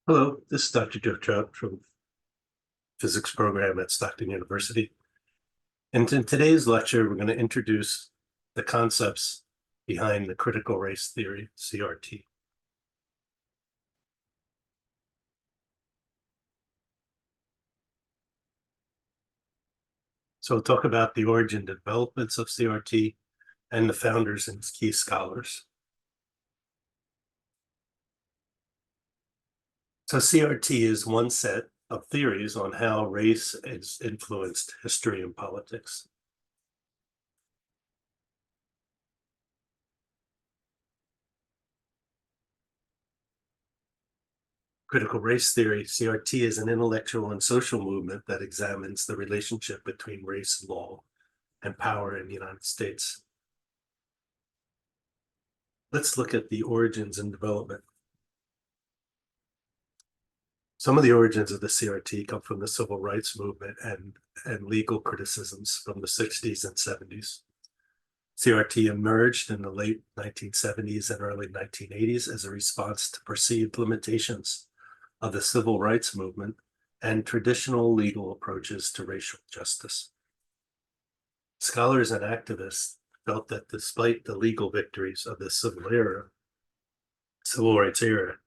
Hello, this is Dr. Joe Trout from physics program at Stockton University. And in today's lecture, we're going to introduce the concepts behind the critical race theory, CRT. So we'll talk about the origin and developments of CRT and the founders and key scholars. So CRT is one set of theories on how race has influenced history and politics. Critical race theory, CRT, is an intellectual and social movement that examines the relationship between race, law, and power in the United States. Let's look at the origins and development. Some of the origins of the CRT come from the civil rights movement and legal criticisms from the 60s and 70s. CRT emerged in the late 1970s and early 1980s as a response to perceived limitations of the civil rights movement and traditional legal approaches to racial justice. Scholars and activists felt that despite the legal victories of the civil rights era,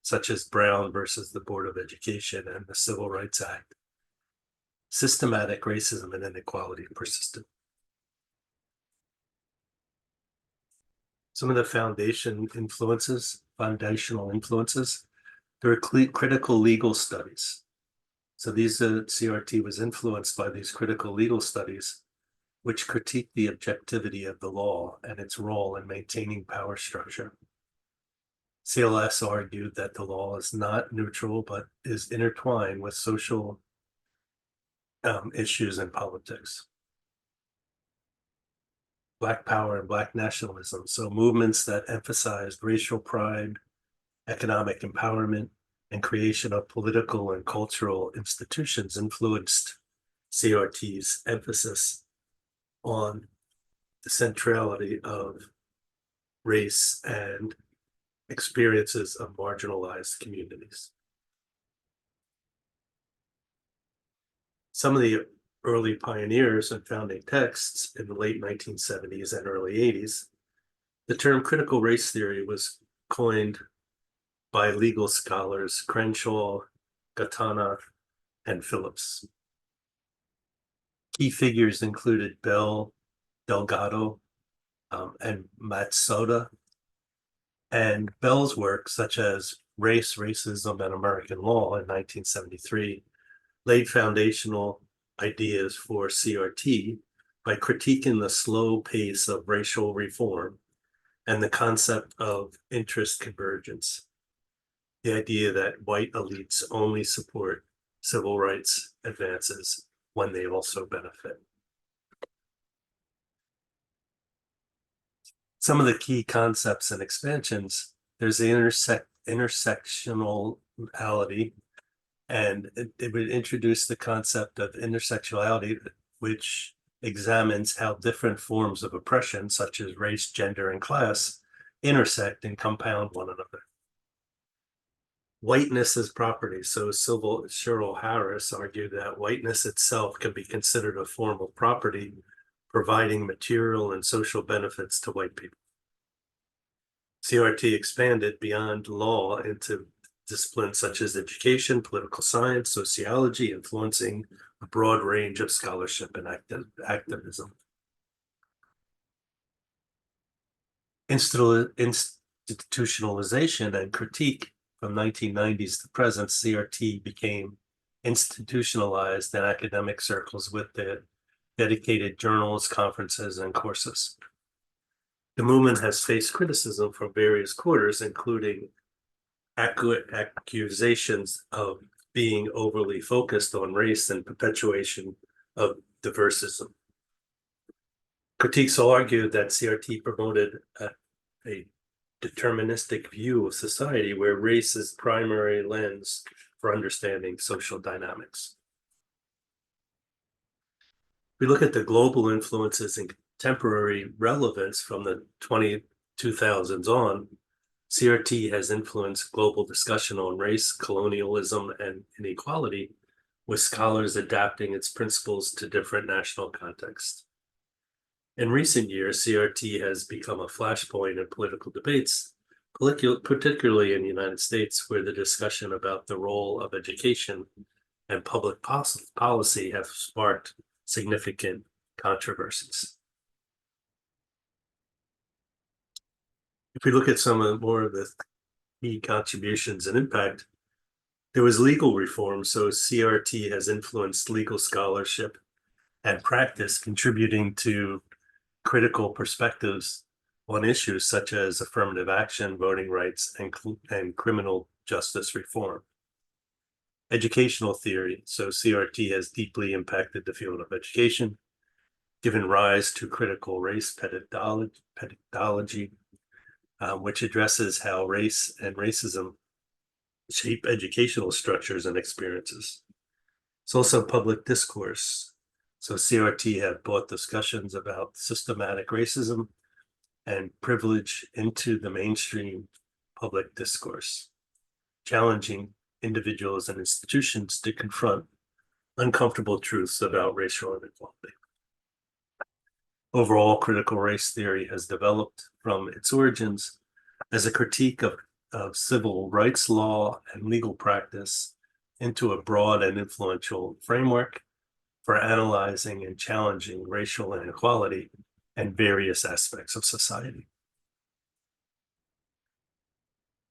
such as Brown versus the Board of Education and the Civil Rights Act, systematic racism and inequality persisted. Some of the foundational influences, there are critical legal studies. So these CRT was influenced by these critical legal studies, which critique the objectivity of the law and its role in maintaining power structure. CLS argued that the law is not neutral, but is intertwined with social issues and politics. Black power and Black nationalism, so movements that emphasized racial pride, economic empowerment, and creation of political and cultural institutions influenced CRT's emphasis on the centrality of race and experiences of marginalized communities. Some of the early pioneers and founding texts in the late 1970s and early 80s, the term critical race theory was coined by legal scholars Crenshaw, Gatana, and Phillips. Key figures included Bell, Delgado, and Matsuda. And Bell's work, such as Race, Racism, and American Law in 1973, laid foundational ideas for CRT by critiquing the slow pace of racial reform and the concept of interest convergence, the idea that white elites only support civil rights advances when they also benefit. Some of the key concepts and expansions, there's the intersectionality, and it would introduce the concept of intersectionality, which examines how different forms of oppression, such as race, gender, and class, intersect and compound one another. Whiteness as property. So Cheryl Harris argued that whiteness itself can be considered a form of property, providing material and social benefits to white people. CRT expanded beyond law into disciplines such as education, political science, sociology, influencing a broad range of scholarship and activism. Institutionalization and critique from 1990s to present, CRT became institutionalized in academic circles with the dedicated journals, conferences, and courses. The movement has faced criticism from various quarters, including accusations of being overly focused on race and perpetuation of diversism. Critiques argued that CRT promoted a deterministic view of society where race is primary lens for understanding social dynamics. We look at the global influences and contemporary relevance from the 2000s on. CRT has influenced global discussion on race, colonialism, and inequality, with scholars adapting its principles to different national contexts. In recent years, CRT has become a flashpoint in political debates, particularly in the United States, where the discussion about the role of education and public policy have sparked significant controversies. If we look at some of more of the key contributions and impact, there was legal reform, so CRT has influenced legal scholarship and practice, contributing to critical perspectives on issues such as affirmative action, voting rights, and criminal justice reform. Educational theory, so CRT has deeply impacted the field of education, given rise to critical race pedagogology, which addresses how race and racism shape educational structures and experiences. It's also public discourse. So CRT have brought discussions about systematic racism and privilege into the mainstream public discourse, challenging individuals and institutions to confront uncomfortable truths about racial inequality. Overall, critical race theory has developed from its origins as a critique of civil rights law and legal practice into a broad and influential framework for analyzing and challenging racial inequality and various aspects of society.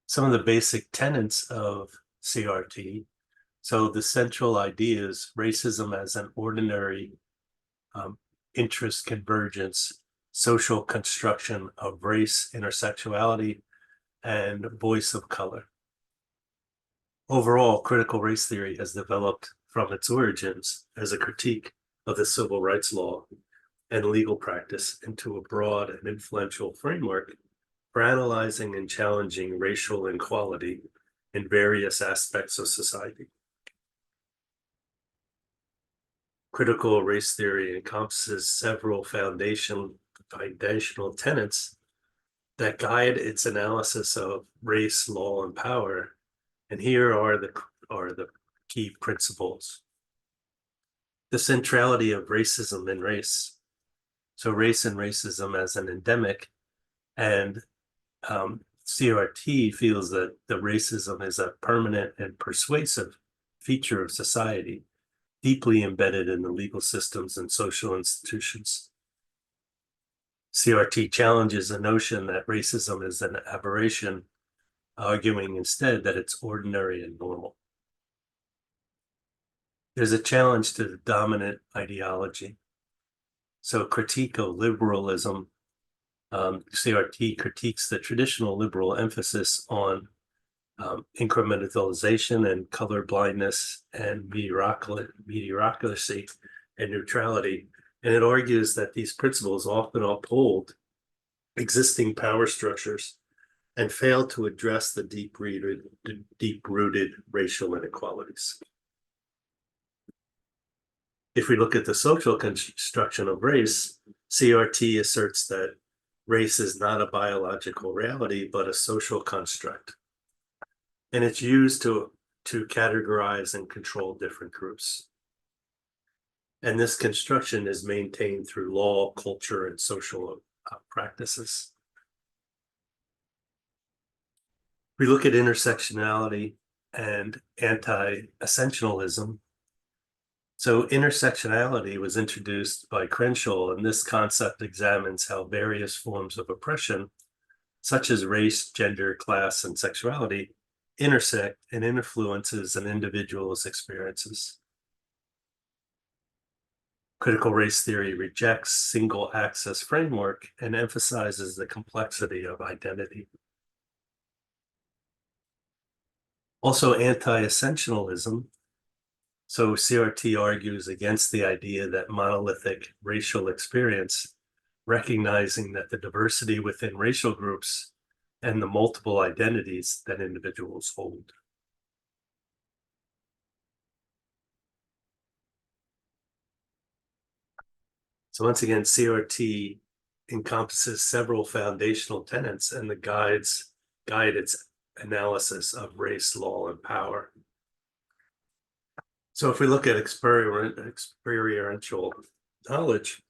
Some of the basic tenets of CRT. So the central idea is racism as an ordinary interest convergence, social construction of race, intersectionality, and voice of color. Overall, critical race theory has developed from its origins as a critique of the civil rights law and legal practice into a broad and influential framework for analyzing and challenging racial inequality in various aspects of society. Critical race theory encompasses several foundational tenets that guide its analysis of race, law, and power. And here are the key principles. The centrality of racism and race. So race and racism as an endemic, and CRT feels that the racism is a permanent and persuasive feature of society, deeply embedded in the legal systems and social institutions. CRT challenges the notion that racism is an aberration, arguing instead that it's ordinary and normal. There's a challenge to the dominant ideology. So critique of liberalism, CRT critiques the traditional liberal emphasis on incrementalization and color blindness and mediocrity and neutrality. And it argues that these principles often uphold existing power structures and fail to address the deep-rooted racial inequalities. If we look at the social construction of race, CRT asserts that race is not a biological reality, but a social construct. And it's used to categorize and control different groups. And this construction is maintained through law, culture, and social practices. We look at intersectionality and anti-essentialism. So intersectionality was introduced by Crenshaw, and this concept examines how various forms of oppression, such as race, gender, class, and sexuality, intersect and influences an individual's experiences. Critical race theory rejects single access framework and emphasizes the complexity of identity. Also, anti-essentialism. So CRT argues against the idea that monolithic racial experience, recognizing that the diversity within racial groups and the multiple identities that individuals hold. So once again, CRT encompasses several foundational tenets, and the guides guide its analysis of race, law, and power. So if we look at experiential knowledge,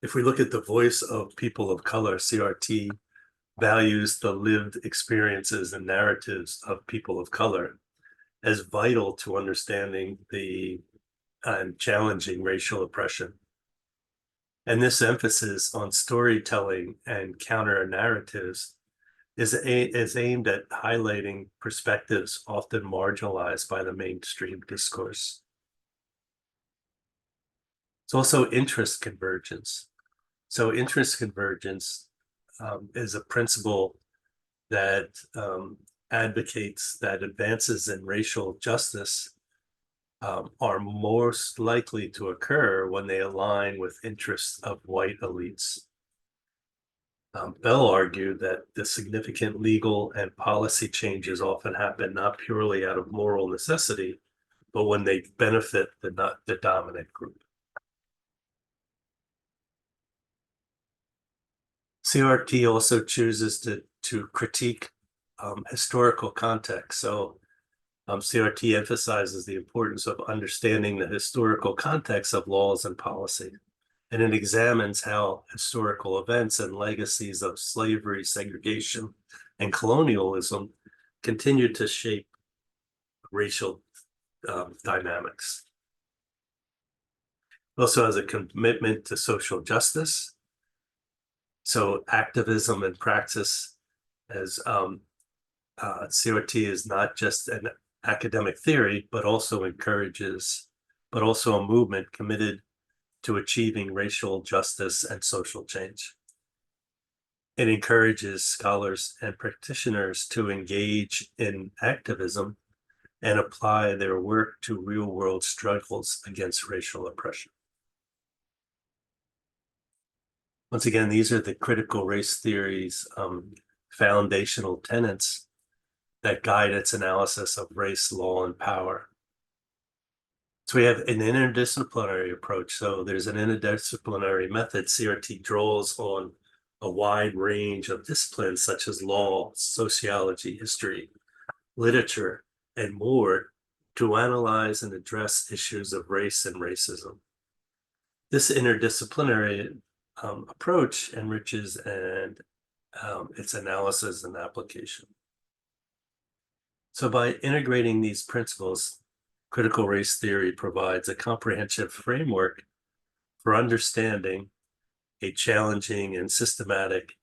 if we look at the voice of people of color, CRT values the lived experiences and narratives of people of color as vital to understanding the and challenging racial oppression. And this emphasis on storytelling and counter narratives is aimed at highlighting perspectives often marginalized by the mainstream discourse. It's also interest convergence. So interest convergence is a principle that advocates that advances in racial justice are most likely to occur when they align with interests of white elites. Bell argued that the significant legal and policy changes often happen not purely out of moral necessity, but when they benefit the dominant group. CRT also chooses to critique historical context. So CRT emphasizes the importance of understanding the historical context of laws and policy. And it examines how historical events and legacies of slavery, segregation, and colonialism continue to shape racial dynamics. It also has a commitment to social justice. So activism and praxis as CRT is not just an academic theory, but also a movement committed to achieving racial justice and social change. It encourages scholars and practitioners to engage in activism and apply their work to real-world struggles against racial oppression. Once again, these are the critical race theory's foundational tenets that guide its analysis of race, law, and power. So we have an interdisciplinary approach. So there's an interdisciplinary method. CRT draws on a wide range of disciplines such as law, sociology, history, literature, and more to analyze and address issues of race and racism. This interdisciplinary approach enriches its analysis and application. So by integrating these principles, critical race theory provides a comprehensive framework for understanding a challenging and systematic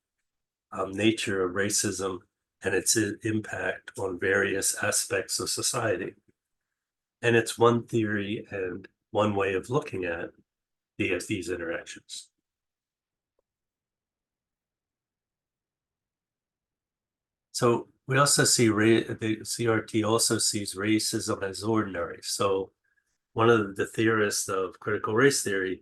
nature of racism and its impact on various aspects of society. And it's one theory and one way of looking at these interactions. So we also see the CRT also sees racism as ordinary. So one of the theorists of critical race theory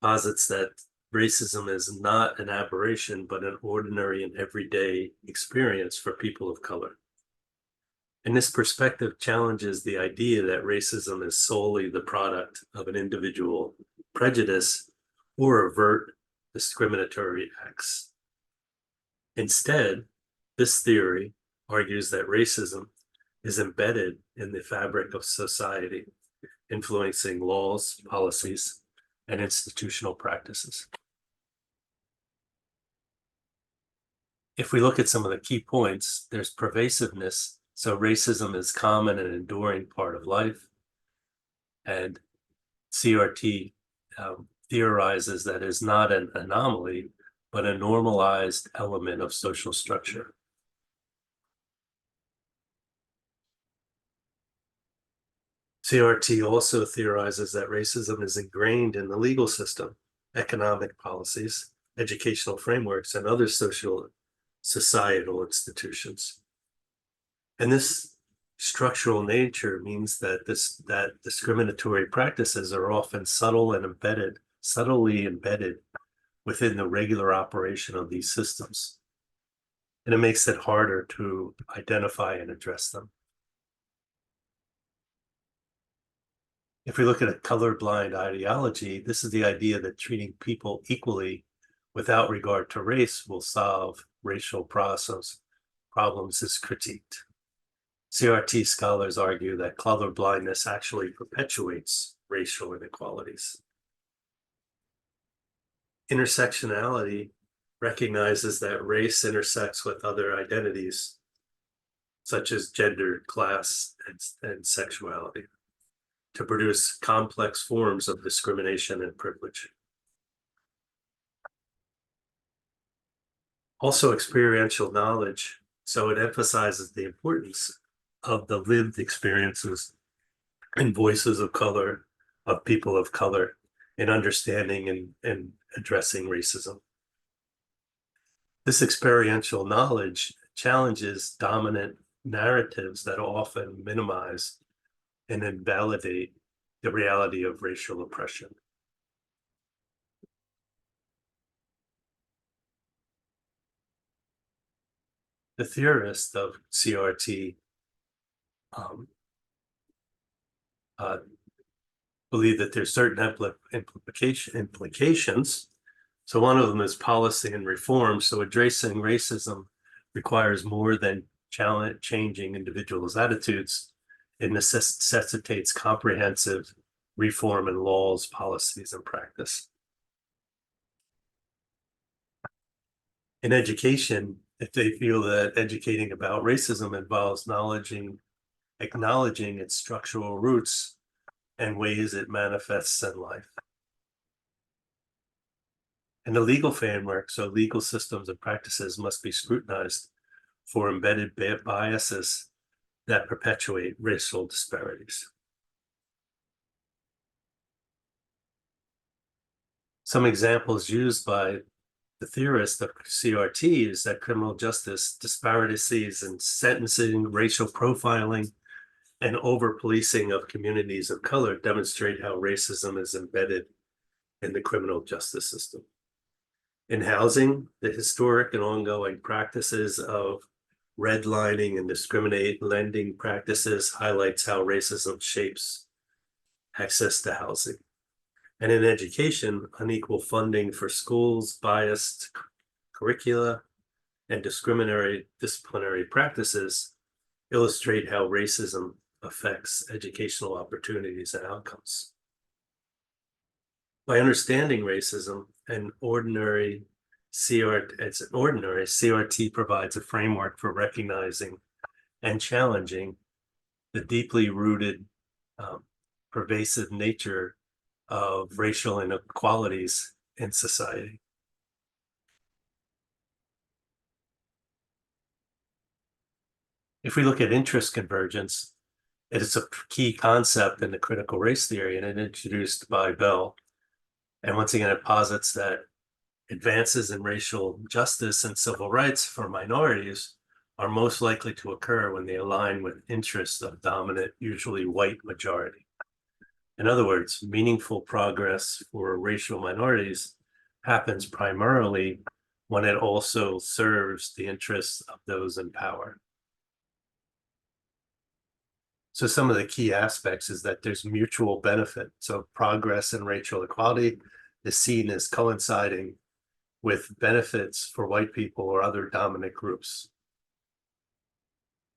posits that racism is not an aberration, but an ordinary and everyday experience for people of color. And this perspective challenges the idea that racism is solely the product of an individual prejudice or overt discriminatory acts. Instead, this theory argues that racism is embedded in the fabric of society, influencing laws, policies, and institutional practices. If we look at some of the key points, there's pervasiveness. So racism is common and enduring part of life. And CRT theorizes that is not an anomaly, but a normalized element of social structure. CRT also theorizes that racism is ingrained in the legal system, economic policies, educational frameworks, and other societal institutions. And this structural nature means that discriminatory practices are often subtly embedded within the regular operation of these systems. And it makes it harder to identify and address them. If we look at a colorblind ideology, this is the idea that treating people equally without regard to race will solve racial problems problems is critiqued. CRT scholars argue that color blindness actually perpetuates racial inequalities. Intersectionality recognizes that race intersects with other identities, such as gender, class, and sexuality, to produce complex forms of discrimination and privilege. Also, experiential knowledge, so it emphasizes the importance of the lived experiences and voices of color, of people of color, in understanding and addressing racism. This experiential knowledge challenges dominant narratives that often minimize and invalidate the reality of racial oppression. The theorists of CRT uh, believe that there's certain implications. So one of them is policy and reform. So addressing racism requires more than changing individuals' attitudes. It necessitates comprehensive reform in laws, policies, and practice. In education, if they feel that educating about racism involves acknowledging its structural roots and ways it manifests in life. And the legal framework, so legal systems and practices must be scrutinized for embedded biases that perpetuate racial disparities. Some examples used by the theorist of CRT is that criminal justice disparities in sentencing, racial profiling, and over-policing of communities of color demonstrate how racism is embedded in the criminal justice system. In housing, the historic and ongoing practices of redlining and discriminate lending practices highlights how racism shapes access to housing. And in education, unequal funding for schools, biased curricula, and disciplinary practices illustrate how racism affects educational opportunities and outcomes. By understanding racism, CRT provides a framework for recognizing and challenging the deeply rooted, pervasive nature of racial inequalities in society. If we look at interest convergence, it is a key concept in the critical race theory, and it introduced by Bell. And once again, it posits that advances in racial justice and civil rights for minorities are most likely to occur when they align with interests of dominant, usually white majority. In other words, meaningful progress for racial minorities happens primarily when it also serves the interests of those in power. So some of the key aspects is that there's mutual benefit. So progress in racial equality is seen as coinciding with benefits for white people or other dominant groups.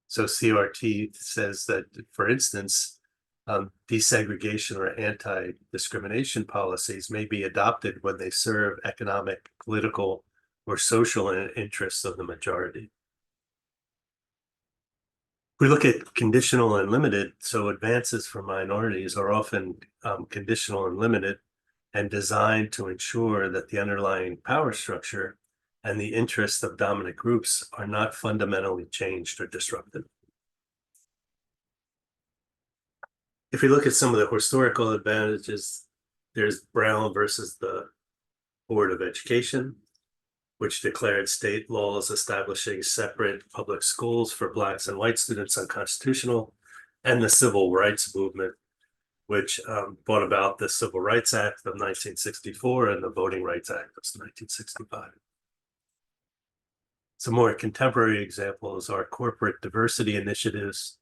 So CRT says that, for instance, desegregation or anti-discrimination policies may be adopted when they serve economic, political, or social interests of the majority. If we look at conditional and limited, so advances for minorities are often conditional and limited and designed to ensure that the underlying power structure and the interests of dominant groups are not fundamentally changed or disrupted. If we look at some of the historical advantages, there's Brown versus the Board of Education, which declared state laws establishing separate public schools for Blacks and white students unconstitutional, and the Civil Rights Movement, which brought about the Civil Rights Act of 1964 and the Voting Rights Act of 1965. Some more contemporary examples are corporate diversity initiatives.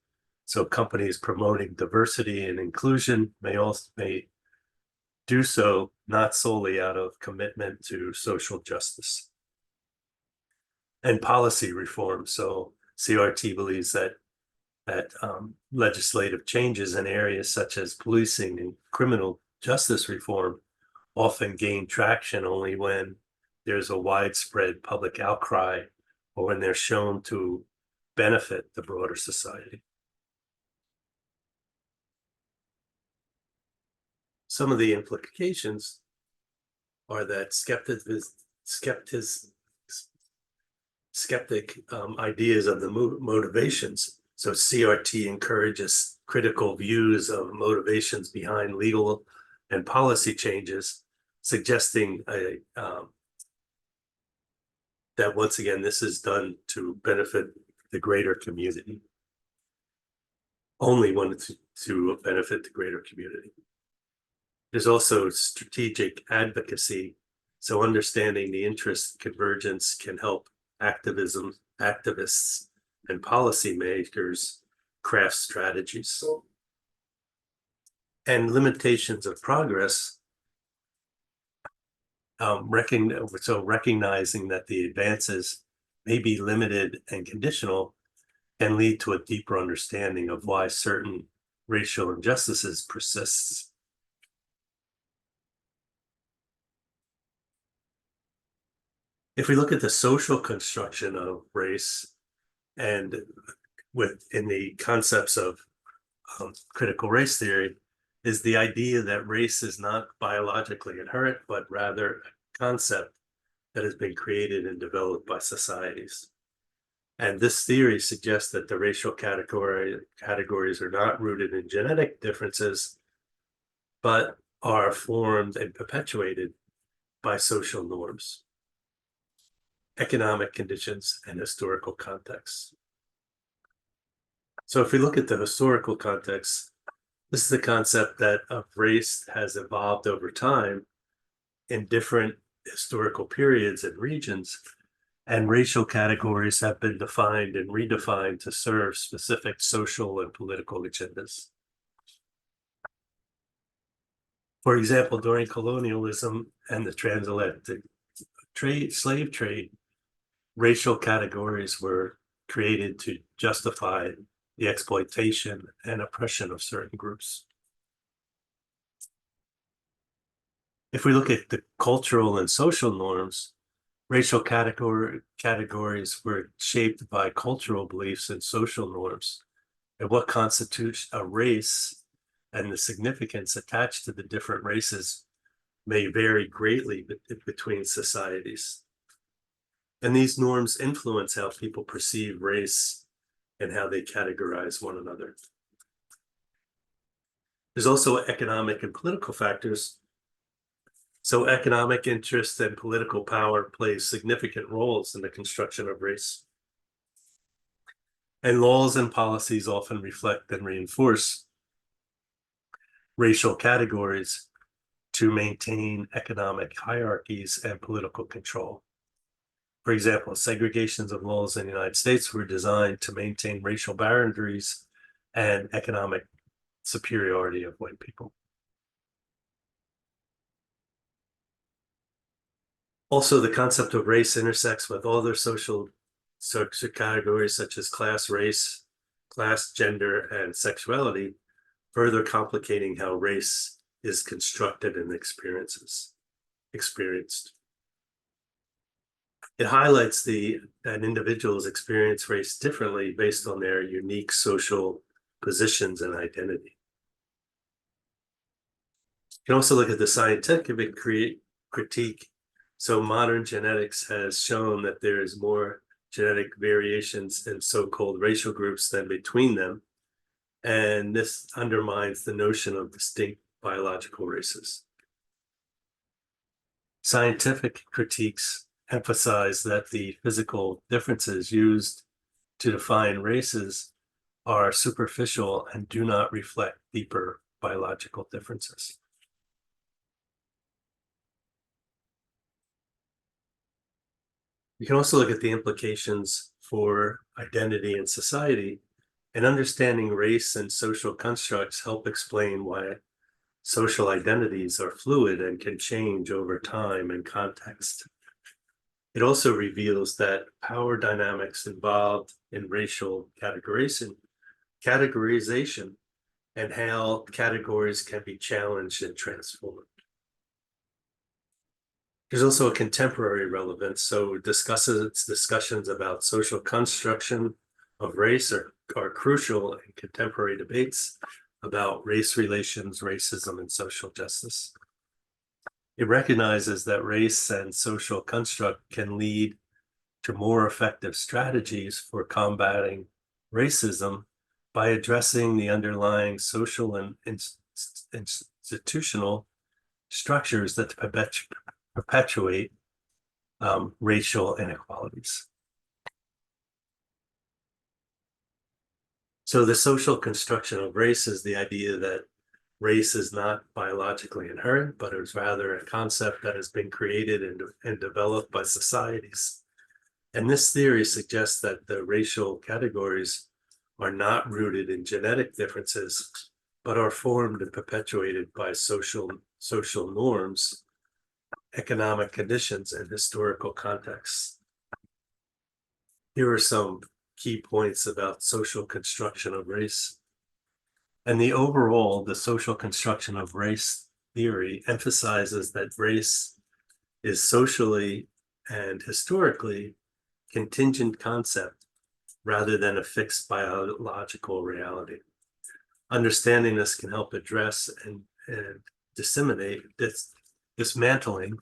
So companies promoting diversity and inclusion may do so not solely out of commitment to social justice. And policy reform. So CRT believes that legislative changes in areas such as policing and criminal justice reform often gain traction only when there's a widespread public outcry or when they're shown to benefit the broader society. Some of the implications are that skeptic ideas of the motivations. So CRT encourages critical views of motivations behind legal and policy changes, suggesting that once again, this is done to benefit the greater community. Only when it's to benefit the greater community. There's also strategic advocacy. So understanding the interest convergence can help activists, and policymakers craft strategies. And limitations of progress, recognizing that the advances may be limited and conditional can lead to a deeper understanding of why certain racial injustices persist. If we look at the social construction of race and within the concepts of critical race theory, is the idea that race is not biologically inherent, but rather a concept that has been created and developed by societies. And this theory suggests that the racial categories are not rooted in genetic differences, but are formed and perpetuated by social norms, economic conditions, and historical contexts. So if we look at the historical context, this is the concept that of race has evolved over time in different historical periods and regions, and racial categories have been defined and redefined to serve specific social and political agendas. For example, during colonialism and the transatlantic slave trade, racial categories were created to justify the exploitation and oppression of certain groups. If we look at the cultural and social norms, racial categories were shaped by cultural beliefs and social norms, and what constitutes a race and the significance attached to the different races may vary greatly between societies. And these norms influence how people perceive race and how they categorize one another. There's also economic and political factors. So economic interest and political power play significant roles in the construction of race. And laws and policies often reflect and reinforce racial categories to maintain economic hierarchies and political control. For example, segregations of laws in the United States were designed to maintain racial boundaries and economic superiority of white people. Also, the concept of race intersects with other social categories such as class, race, class, gender, and sexuality, further complicating how race is constructed and experienced. It highlights that individuals experience race differently based on their unique social positions and identity. You can also look at the scientific critique. So modern genetics has shown that there is more genetic variations in so-called racial groups than between them. And this undermines the notion of distinct biological races. Scientific critiques emphasize that the physical differences used to define races are superficial and do not reflect deeper biological differences. You can also look at the implications for identity and society, and understanding race and social constructs help explain why social identities are fluid and can change over time and context. It also reveals that power dynamics involved in racial categorization and how categories can be challenged and transformed. There's also a contemporary relevance, so discussions about social construction of race are crucial in contemporary debates about race relations, racism, and social justice. It recognizes that race and social construct can lead to more effective strategies for combating racism by addressing the underlying social and institutional structures that perpetuate racial inequalities. So the social construction of race is the idea that race is not biologically inherent, but is rather a concept that has been created and developed by societies. And this theory suggests that the racial categories are not rooted in genetic differences, but are formed and perpetuated by social norms, economic conditions, and historical contexts. Here are some key points about social construction of race. And the social construction of race theory emphasizes that race is socially and historically contingent concept rather than a fixed biological reality. Understanding this can help address and dismantling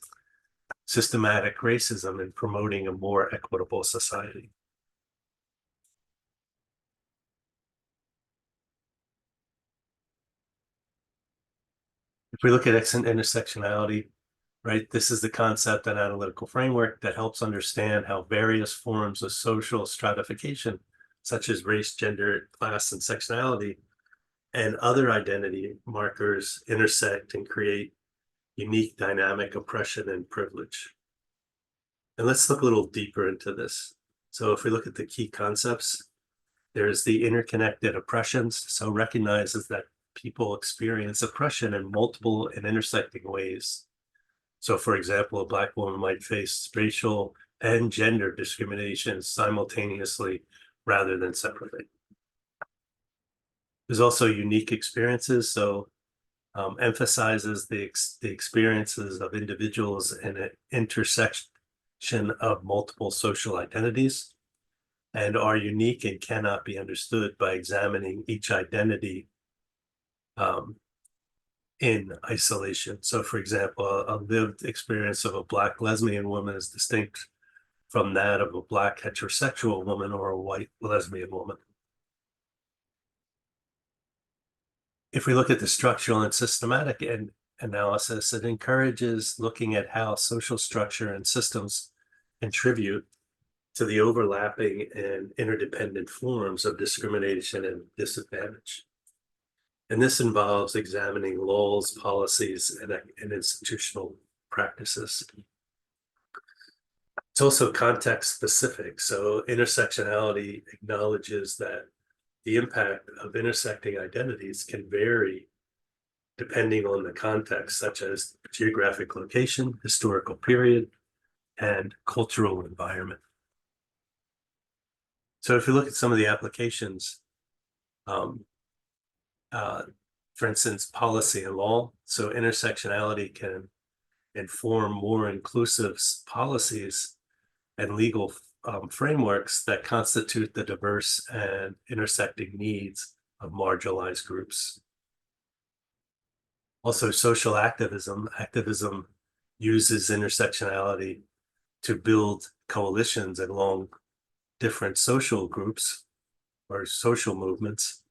systematic racism and promoting a more equitable society. If we look at intersectionality, right, this is the concept and analytical framework that helps understand how various forms of social stratification, such as race, gender, class, and sexuality, and other identity markers intersect and create unique dynamic oppression and privilege. And let's look a little deeper into this. So if we look at the key concepts, there's the interconnected oppressions. So recognizes that people experience oppression in multiple and intersecting ways. So for example, a Black woman might face racial and gender discrimination simultaneously rather than separately. There's also unique experiences. So emphasizes the experiences of individuals in an intersection of multiple social identities and are unique and cannot be understood by examining each identity in isolation. So for example, a lived experience of a Black lesbian woman is distinct from that of a Black heterosexual woman or a white lesbian woman. If we look at the structural and systematic analysis, it encourages looking at how social structure and systems contribute to the overlapping and interdependent forms of discrimination and disadvantage. And this involves examining laws, policies, and institutional practices. It's also context specific. So intersectionality acknowledges that the impact of intersecting identities can vary depending on the context, such as geographic location, historical period, and cultural environment. So if you look at some of the applications, for instance, policy and law, so intersectionality can inform more inclusive policies and legal frameworks that constitute the diverse and intersecting needs of marginalized groups. Also, social activism uses intersectionality to build coalitions along different social groups or social movements.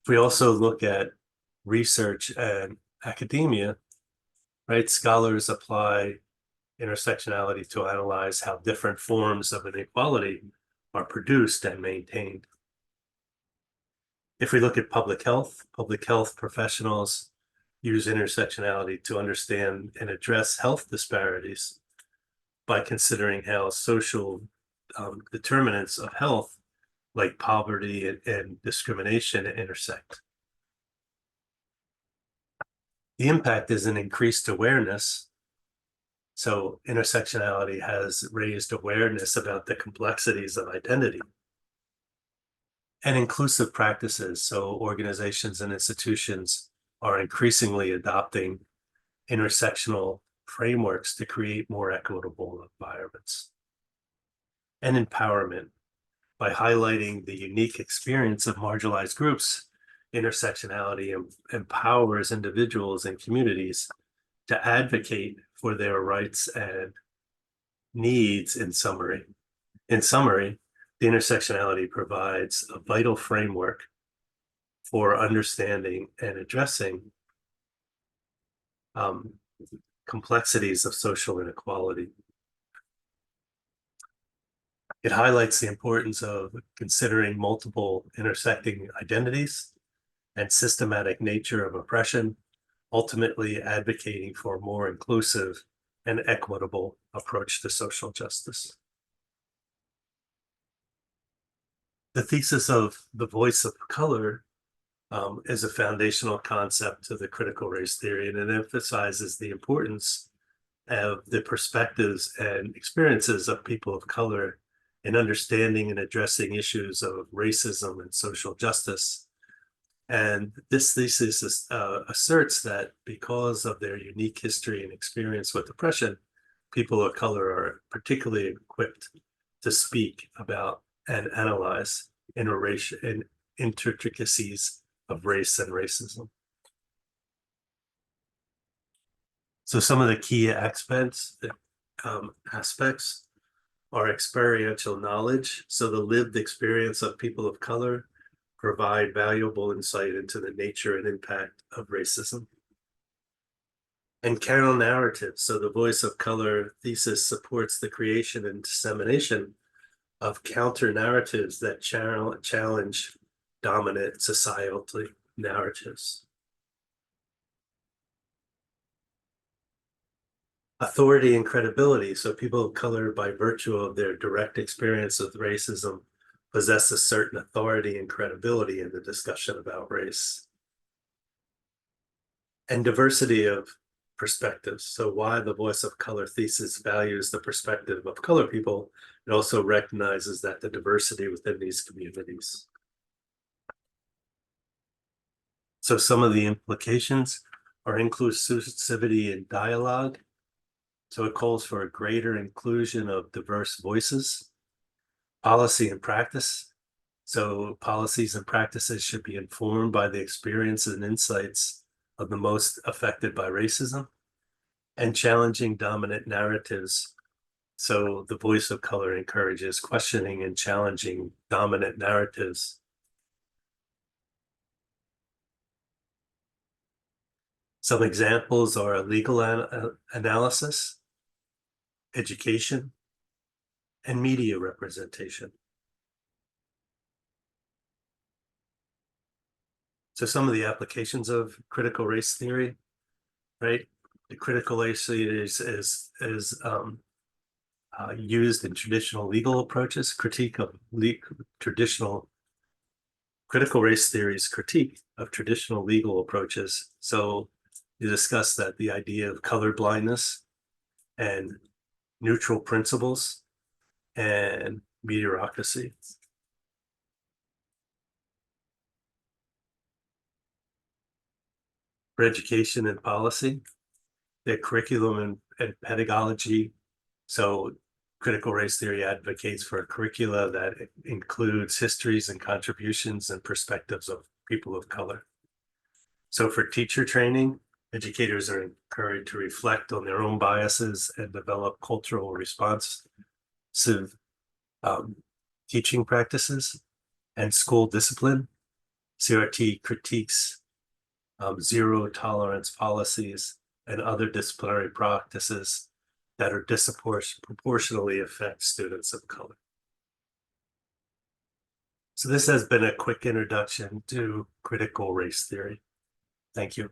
If we also look at research and academia, right, scholars apply intersectionality to analyze how different forms of inequality are produced and maintained. If we look at public health professionals use intersectionality to understand and address health disparities by considering how social determinants of health, like poverty and discrimination, intersect. The impact is an increased awareness. So intersectionality has raised awareness about the complexities of identity and inclusive practices. So organizations and institutions are increasingly adopting intersectional frameworks to create more equitable environments. And empowerment. By highlighting the unique experience of marginalized groups, intersectionality empowers individuals and communities to advocate for their rights and needs in summary. In summary, the intersectionality provides a vital framework for understanding and addressing um, complexities of social inequality. It highlights the importance of considering multiple intersecting identities and systematic nature of oppression, ultimately advocating for a more inclusive and equitable approach to social justice. The thesis of the voice of color is a foundational concept to the critical race theory, and it emphasizes the importance of the perspectives and experiences of people of color in understanding and addressing issues of racism and social justice. And this thesis asserts that because of their unique history and experience with oppression, people of color are particularly equipped to speak about and analyze interracial intricacies of race and racism. So some of the key aspects are experiential knowledge. So the lived experience of people of color provide valuable insight into the nature and impact of racism. And counter narratives. So the voice of color thesis supports the creation and dissemination of counter narratives that challenge dominant societal narratives. Authority and credibility. So people of color, by virtue of their direct experience with racism, possess a certain authority and credibility in the discussion about race. And diversity of perspectives. So why the voice of color thesis values the perspective of color people, it also recognizes that the diversity within these communities. So some of the implications are inclusivity and dialogue. So it calls for a greater inclusion of diverse voices, policy and practice. So policies and practices should be informed by the experiences and insights of the most affected by racism, and challenging dominant narratives. So the voice of color encourages questioning and challenging dominant narratives. Some examples are legal analysis, education, and media representation. So some of the applications of critical race theory, right? The critical race theory is used in traditional legal approaches, traditional critical race theory's critique of traditional legal approaches. So you discuss that the idea of color blindness and neutral principles and meritocracy. For education and policy, the curriculum and pedagogy. So critical race theory advocates for a curricula that includes histories and contributions and perspectives of people of color. So for teacher training, educators are encouraged to reflect on their own biases and develop cultural responsive teaching practices. And school discipline. CRT critiques zero tolerance policies and other disciplinary practices that are disproportionately affect students of color. So this has been a quick introduction to critical race theory. Thank you.